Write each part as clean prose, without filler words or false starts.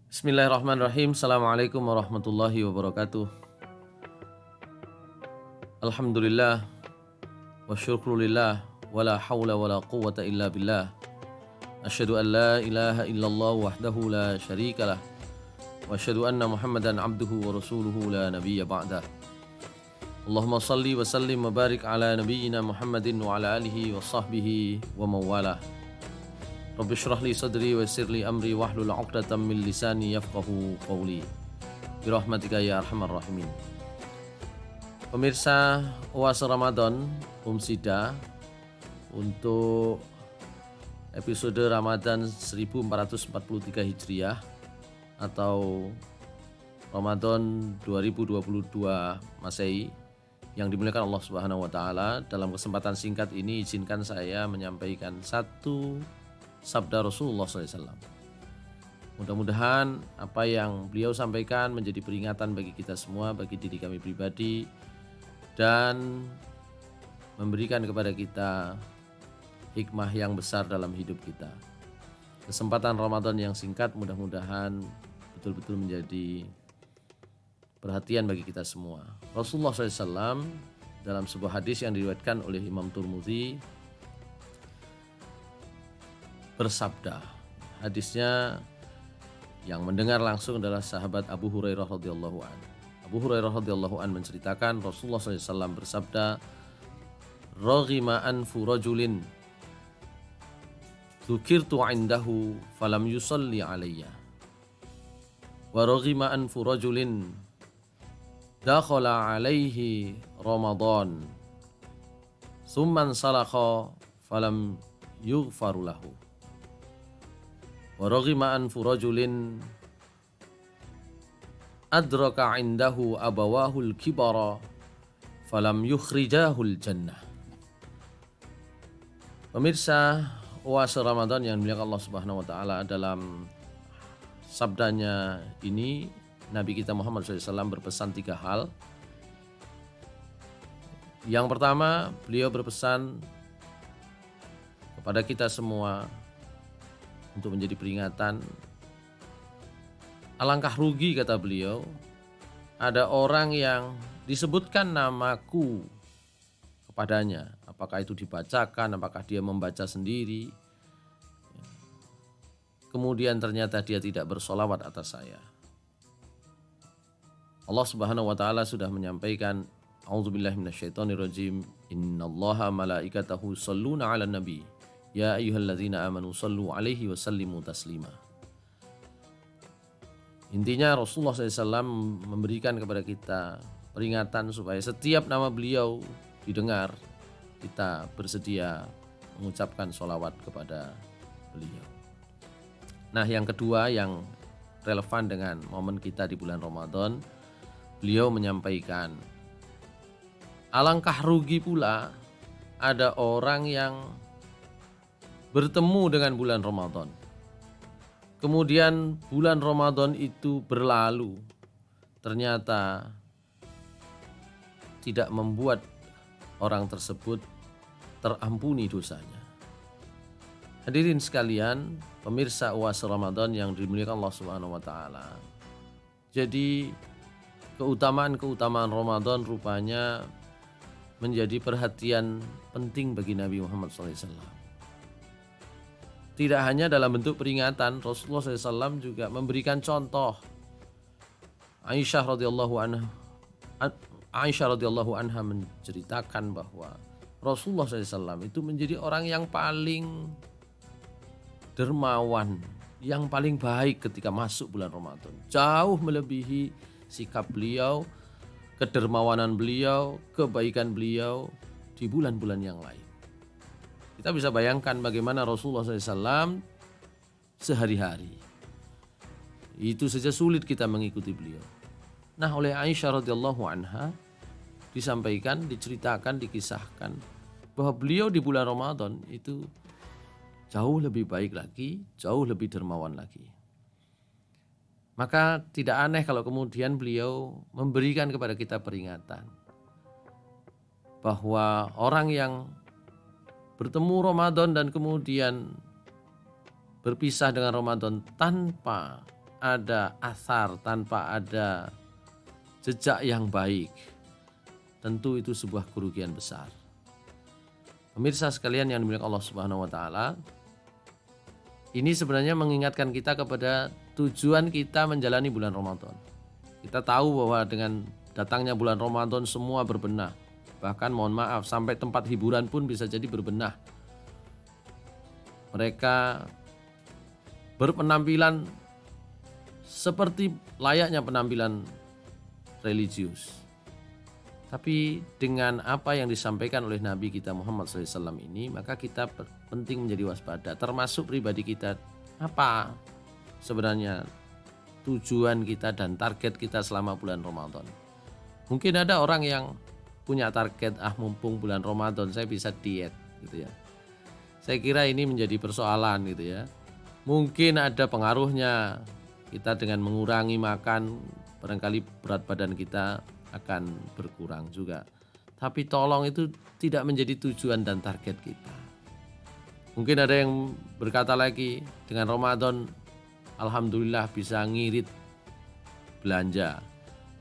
Bismillahirrahmanirrahim. Assalamualaikum warahmatullahi wabarakatuh. Alhamdulillah wa syukrulillah wa la hawla wa la quwwata illa billah. Asyhadu an la ilaha illallah wahdahu la syarikalah wa asyhadu anna Muhammadan abduhu wa rasuluhu la nabiyya ba'dah. Allahumma salli wa sallim wa barik ala nabiyyina Muhammadin wa ala alihi wa sahbihi wa mawalah. Rabbi syrah li sadri wa yassir li amri wahlul 'uqdatam min lisani yafqahu qawli. Birahmatika ya arhamar rahimin. Pemirsa Oase Ramadan Umsida, untuk episode Ramadan 1443 Hijriah atau Ramadan 2022 Masehi yang dimuliakan Allah Subhanahu wa taala, dalam kesempatan singkat ini izinkan saya menyampaikan satu sabda Rasulullah SAW. Mudah-mudahan apa yang beliau sampaikan menjadi peringatan bagi kita semua, bagi diri kami pribadi, dan memberikan kepada kita hikmah yang besar dalam hidup kita. Kesempatan Ramadan yang singkat mudah-mudahan betul-betul menjadi perhatian bagi kita semua. Rasulullah SAW dalam sebuah hadis yang diriwayatkan oleh Imam Tirmidzi bersabda, hadisnya yang mendengar langsung adalah sahabat Abu Hurairah radhiyallahu an. Abu Hurairah radhiyallahu an menceritakan Rasulullah SAW bersabda, "Raghima anfu rajulin dzukirtu 'indahu falam yusalli 'alayya. Wa raghima anfu rajulin dakhala 'alaihi Ramadan tsumman salakha falam yughfaru lahu. Wa raghima anfu rajulin adraka 'indahu abawahul kibara falam yukhrijahul jannah." Pemirsa Oase Ramadan yang dimuliakan Allah Subhanahu wa taala, dalam sabdanya ini Nabi kita Muhammad SAW berpesan 3 hal. Yang pertama, beliau berpesan kepada kita semua untuk menjadi peringatan. Alangkah rugi, kata beliau, ada orang yang disebutkan namaku kepadanya. Apakah itu dibacakan, apakah dia membaca sendiri, kemudian ternyata dia tidak bersolawat atas saya. Allah Subhanahu wa taala sudah menyampaikan, A'udzubillahi minasyaitonirrajim, innallaha malaikatahu shalluna 'alan nabi ya ayyuhalladzina amanu shallu 'alaihi wa sallimu taslima. Intinya Rasulullah SAW memberikan kepada kita peringatan supaya setiap nama beliau didengar, kita bersedia mengucapkan sholawat kepada beliau. Nah, yang kedua yang relevan dengan momen kita di bulan Ramadan, beliau menyampaikan, alangkah rugi pula ada orang yang bertemu dengan bulan Ramadan, kemudian bulan Ramadan itu berlalu, ternyata tidak membuat orang tersebut terampuni dosanya. Hadirin sekalian, pemirsa Oase Ramadan yang dimuliakan Allah Subhanahu wa taala. Jadi keutamaan-keutamaan Ramadan rupanya menjadi perhatian penting bagi Nabi Muhammad SAW. Tidak hanya dalam bentuk peringatan, Rasulullah SAW juga memberikan contoh. Aisyah radhiyallahu anha menceritakan bahwa Rasulullah SAW itu menjadi orang yang paling dermawan, yang paling baik ketika masuk bulan Ramadan. Jauh melebihi sikap beliau, kedermawanan beliau, kebaikan beliau di bulan-bulan yang lain. Kita bisa bayangkan bagaimana Rasulullah SAW sehari-hari. Itu saja sulit kita mengikuti beliau. Nah, oleh Aisyah radhiyallahu anha disampaikan, diceritakan, dikisahkan bahwa beliau di bulan Ramadan itu jauh lebih baik lagi, jauh lebih dermawan lagi. Maka tidak aneh kalau kemudian beliau memberikan kepada kita peringatan bahwa orang yang bertemu Ramadan dan kemudian berpisah dengan Ramadan tanpa ada asar, tanpa ada jejak yang baik, tentu itu sebuah kerugian besar. Pemirsa sekalian yang dimiliki Allah Subhanahu wa taala, ini sebenarnya mengingatkan kita kepada tujuan kita menjalani bulan Ramadan. Kita tahu bahwa dengan datangnya bulan Ramadan semua berbenah. Bahkan mohon maaf, sampai tempat hiburan pun bisa jadi berbenah. Mereka berpenampilan seperti layaknya penampilan religius. Tapi dengan apa yang disampaikan oleh Nabi kita Muhammad SAW ini, maka kita penting menjadi waspada. Termasuk pribadi kita, apa sebenarnya tujuan kita dan target kita selama bulan Ramadan. Mungkin ada orang yang punya target, mumpung bulan Ramadan saya bisa diet gitu ya. Saya kira ini menjadi persoalan gitu ya. Mungkin ada pengaruhnya, kita dengan mengurangi makan, barangkali berat badan kita akan berkurang juga. Tapi tolong itu tidak menjadi tujuan dan target kita. Mungkin ada yang berkata lagi, dengan Ramadan alhamdulillah bisa ngirit belanja,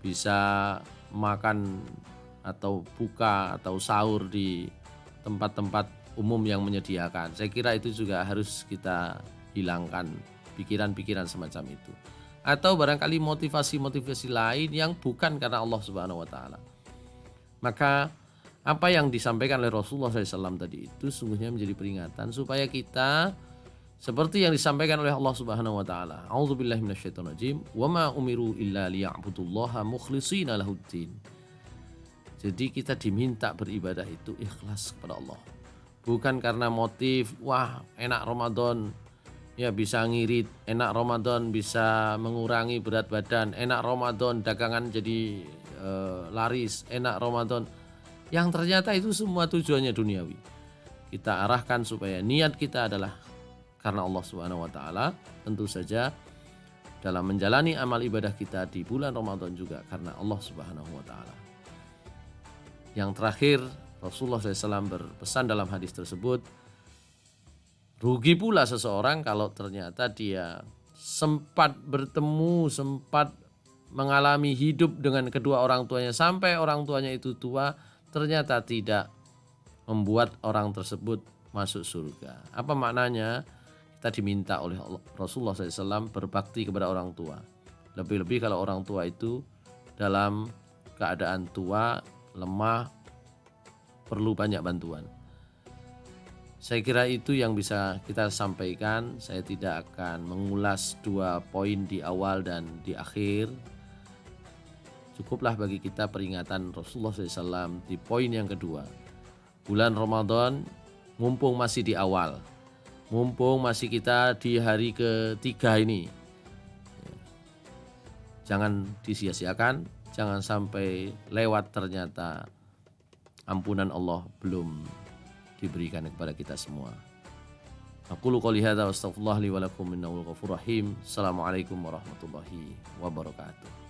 bisa makan atau buka atau sahur di tempat-tempat umum yang menyediakan. Saya kira itu juga harus kita hilangkan pikiran-pikiran semacam itu. Atau barangkali motivasi-motivasi lain yang bukan karena Allah Subhanahu wa taala. Maka apa yang disampaikan oleh Rasulullah SAW tadi itu sungguhnya menjadi peringatan supaya kita seperti yang disampaikan oleh Allah Subhanahu wa taala. A'udzubillahi minasyaitonirrajim. Wa ma umiru illa liya'budullaha mukhlishina lahuddin. Jadi kita diminta beribadah itu ikhlas kepada Allah. Bukan karena motif, wah enak Ramadan ya bisa ngirit, enak Ramadan bisa mengurangi berat badan, enak Ramadan dagangan jadi laris, enak Ramadan. Yang ternyata itu semua tujuannya duniawi. Kita arahkan supaya niat kita adalah karena Allah Subhanahu wa taala, tentu saja dalam menjalani amal ibadah kita di bulan Ramadan juga karena Allah Subhanahu wa taala. Yang terakhir, Rasulullah SAW berpesan dalam hadis tersebut, rugi pula seseorang kalau ternyata dia sempat bertemu, sempat mengalami hidup dengan kedua orang tuanya sampai orang tuanya itu tua, ternyata tidak membuat orang tersebut masuk surga. Apa maknanya? Kita diminta oleh Rasulullah SAW berbakti kepada orang tua. Lebih-lebih kalau orang tua itu dalam keadaan tua, lemah, perlu banyak bantuan. Saya kira itu yang bisa kita sampaikan. Saya tidak akan mengulas 2 poin di awal dan di akhir. Cukuplah bagi kita peringatan Rasulullah SAW di poin yang kedua. Bulan Ramadan mumpung masih di awal, mumpung masih kita di hari ketiga ini, jangan disia-siakan, jangan sampai lewat ternyata ampunan Allah belum diberikan kepada kita semua. Aqulu qouli hadza wa astaghfirullah li wa lakum innahu ghafurur rahim. Assalamualaikum warahmatullahi wabarakatuh.